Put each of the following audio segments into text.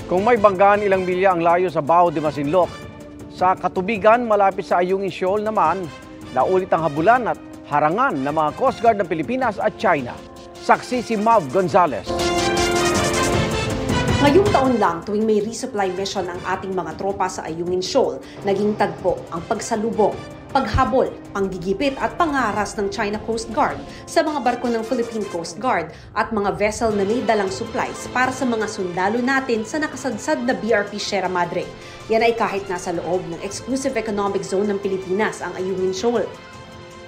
Kung may banggaan ilang milya ang layo sa Bao de Masinloc, sa katubigan malapit sa Ayungin Shoal naman, naulit ang habulan at harangan ng mga Coast Guard ng Pilipinas at China. Saksi si Mav Gonzalez. Ngayong taon lang tuwing may resupply mission ang ating mga tropa sa Ayungin Shoal, naging tagpo ang pagsalubong, paghabol, panggigipit at pangaras ng China Coast Guard sa mga barko ng Philippine Coast Guard at mga vessel na may dalang supplies para sa mga sundalo natin sa nakasadsad na BRP Sierra Madre. Yan ay kahit nasa loob ng Exclusive Economic Zone ng Pilipinas ang Ayungin Shoal.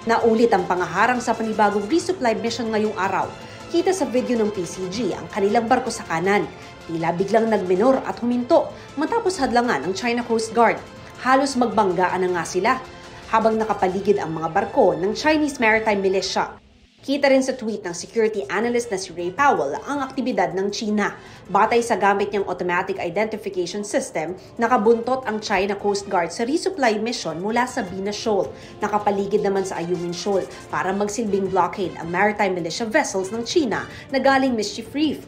Naulit ang pangaharang sa panibagong resupply mission ngayong araw. Kita sa video ng PCG ang kanilang barko sa kanan. Tila biglang nagminor at huminto matapos hadlangan ng China Coast Guard. Halos magbanggaan na nga sila habang nakapaligid ang mga barko ng Chinese Maritime Militia. Kita rin sa tweet ng security analyst na si Ray Powell ang aktibidad ng China. Batay sa gamit niyang automatic identification system, nakabuntot ang China Coast Guard sa resupply mission mula sa Bina Shoal. Nakapaligid naman sa Ayungin Shoal para magsilbing blockade ang maritime militia vessels ng China na galing Mischief Reef.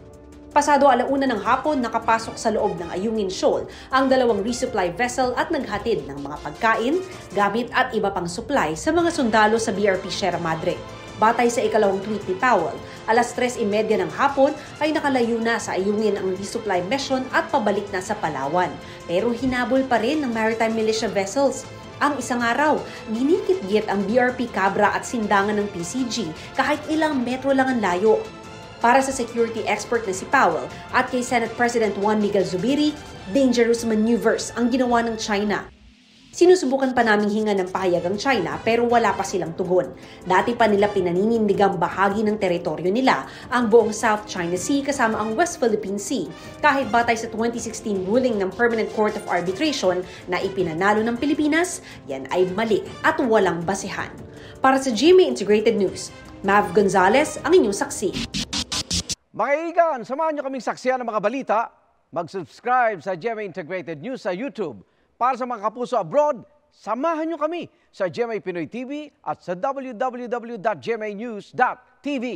Pasado 1:00 ng hapon, nakapasok sa loob ng Ayungin Shoal ang dalawang resupply vessel at naghatid ng mga pagkain, gamit at iba pang supply sa mga sundalo sa BRP Sierra Madre. Batay sa ikalawang tweet ni Powell, 3:30 ng hapon ay nakalayo na sa Ayungin ang resupply mission at pabalik na sa Palawan. Pero hinabol pa rin ng maritime militia vessels. Ang isang araw, ginikit-git ang BRP Cabra at sindangan ng PCG kahit ilang metro lang ang layo. Para sa security expert na si Powell at kay Senate President Juan Miguel Zubiri, dangerous maneuvers ang ginawa ng China. Sinusubukan pa naming hinga ng pahayag ang China pero wala pa silang tugon. Dati pa nila pinaninindigang bahagi ng teritoryo nila ang buong South China Sea kasama ang West Philippine Sea kahit batay sa 2016 ruling ng Permanent Court of Arbitration na ipinanalo ng Pilipinas, yan ay mali at walang basehan. Para sa GMA Integrated News, Mav Gonzalez ang inyong saksi. Mga kaibigan, samahan nyo kaming saksiyan ng mga balita. Mag-subscribe sa GMA Integrated News sa YouTube. Para sa mga kapuso abroad, samahan nyo kami sa GMA Pinoy TV at sa www.gmanews.tv.